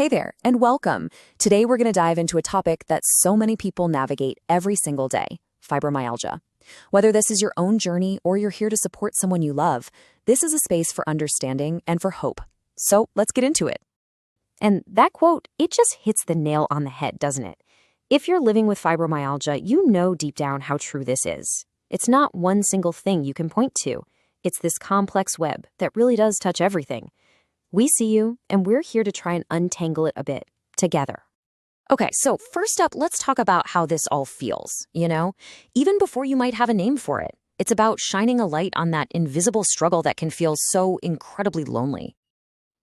Hey there, and welcome. Today we're going to dive into a topic that so many people navigate every single day, fibromyalgia. Whether this is your own journey or you're here to support someone you love, this is a space for understanding and for hope. So let's get into it. And that quote, it just hits the nail on the head, doesn't it? If you're living with fibromyalgia, you know deep down how true this is. It's not one single thing you can point to. It's this complex web that really does touch everything. We see you, and we're here to try and untangle it a bit, together. Okay, so first up, let's talk about how this all feels, even before you might have a name for it. It's about shining a light on that invisible struggle that can feel so incredibly lonely.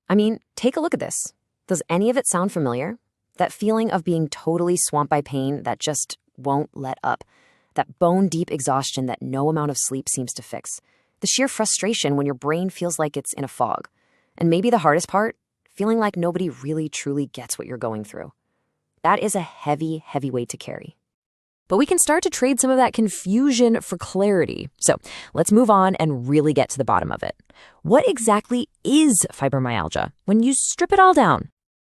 I mean, take a look at this. Does any of it sound familiar? That feeling of being totally swamped by pain that just won't let up. That bone-deep exhaustion that no amount of sleep seems to fix. The sheer frustration when your brain feels like it's in a fog. And maybe the hardest part, feeling like nobody really truly gets what you're going through. That is a heavy, heavy weight to carry. But we can start to trade some of that confusion for clarity. So let's move on and really get to the bottom of it. What exactly is fibromyalgia when you strip it all down?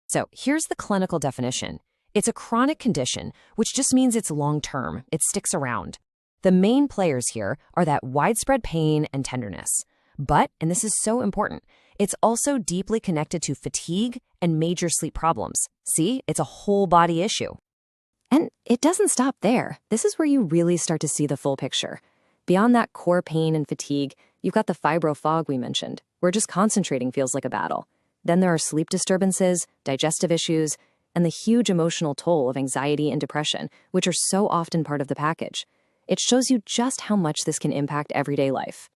So here's the clinical definition. It's a chronic condition, which just means it's long-term. It sticks around. The main players here are that widespread pain and tenderness. But, and this is so important, it's also deeply connected to fatigue and major sleep problems. See, it's a whole body issue. And it doesn't stop there. This is where you really start to see the full picture. Beyond that core pain and fatigue, you've got the fibro fog we mentioned, where just concentrating feels like a battle. Then there are sleep disturbances, digestive issues, and the huge emotional toll of anxiety and depression, which are so often part of the package. It shows you just how much this can impact everyday life.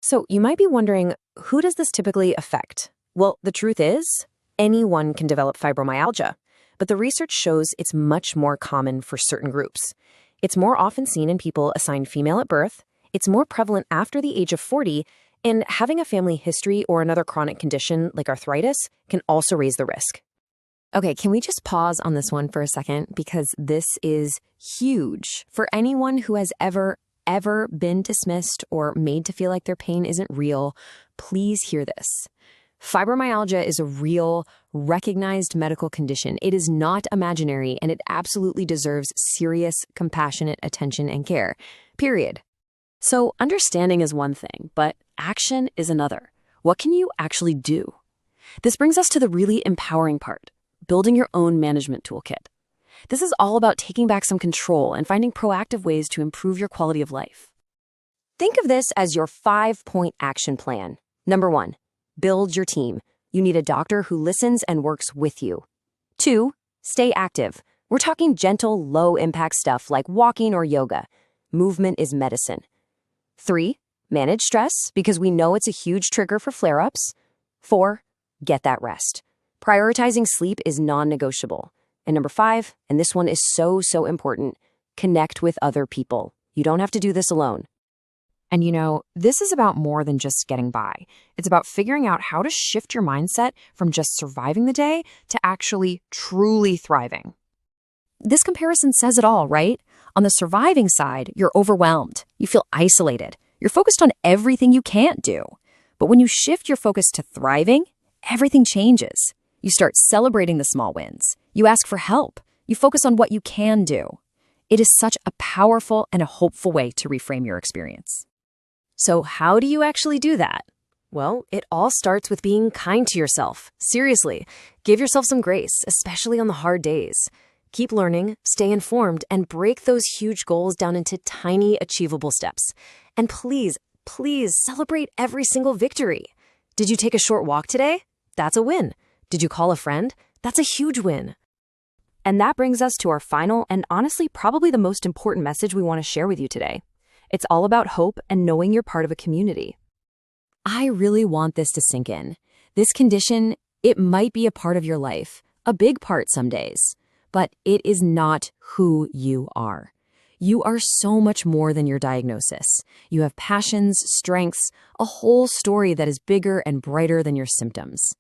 So you might be wondering, who does this typically affect? Well, the truth is, anyone can develop fibromyalgia, but the research shows it's much more common for certain groups. It's more often seen in people assigned female at birth, it's more prevalent after the age of 40, and having a family history or another chronic condition like arthritis can also raise the risk. Okay, can we just pause on this one for a second? Because this is huge. For anyone who has ever been dismissed or made to feel like their pain isn't real, please hear this. Fibromyalgia is a real, recognized medical condition. It is not imaginary, and it absolutely deserves serious, compassionate attention and care. Period. So understanding is one thing, but action is another. What can you actually do? This brings us to the really empowering part, building your own management toolkit. This is all about taking back some control and finding proactive ways to improve your quality of life. Think of this as your 5-point action plan. Number 1, build your team. You need a doctor who listens and works with you. 2, stay active. We're talking gentle, low-impact stuff like walking or yoga. Movement is medicine. 3, manage stress because we know it's a huge trigger for flare-ups. 4, get that rest. Prioritizing sleep is non-negotiable. And number 5, and this one is so important, connect with other people. You don't have to do this alone. And this is about more than just getting by. It's about figuring out how to shift your mindset from just surviving the day to actually truly thriving. This comparison says it all, right? On the surviving side, you're overwhelmed. You feel isolated. You're focused on everything you can't do. But when you shift your focus to thriving, everything changes. You start celebrating the small wins. You ask for help. You focus on what you can do. It is such a powerful and a hopeful way to reframe your experience. So how do you actually do that? Well, it all starts with being kind to yourself. Seriously, give yourself some grace, especially on the hard days. Keep learning, stay informed, and break those huge goals down into tiny, achievable steps. And please celebrate every single victory. Did you take a short walk today? That's a win. Did you call a friend? That's a huge win. And that brings us to our final and honestly probably the most important message we want to share with you today. It's all about hope and knowing you're part of a community. I really want this to sink in. This condition, it might be a part of your life, a big part some days, but it is not who you are. You are so much more than your diagnosis. You have passions, strengths, a whole story that is bigger and brighter than your symptoms.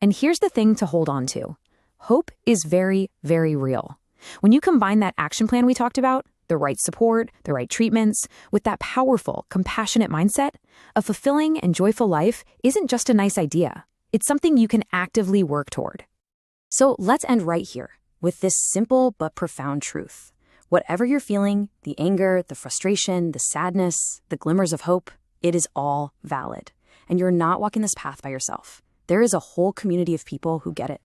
And here's the thing to hold on to. Hope is very, very real. When you combine that action plan we talked about, the right support, the right treatments, with that powerful, compassionate mindset, a fulfilling and joyful life isn't just a nice idea. It's something you can actively work toward. So let's end right here with this simple but profound truth. Whatever you're feeling, the anger, the frustration, the sadness, the glimmers of hope, it is all valid. And you're not walking this path by yourself. There is a whole community of people who get it.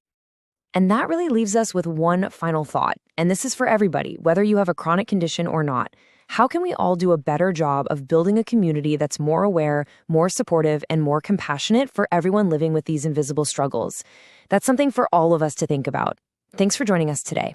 And that really leaves us with one final thought. And this is for everybody, whether you have a chronic condition or not. How can we all do a better job of building a community that's more aware, more supportive, and more compassionate for everyone living with these invisible struggles? That's something for all of us to think about. Thanks for joining us today.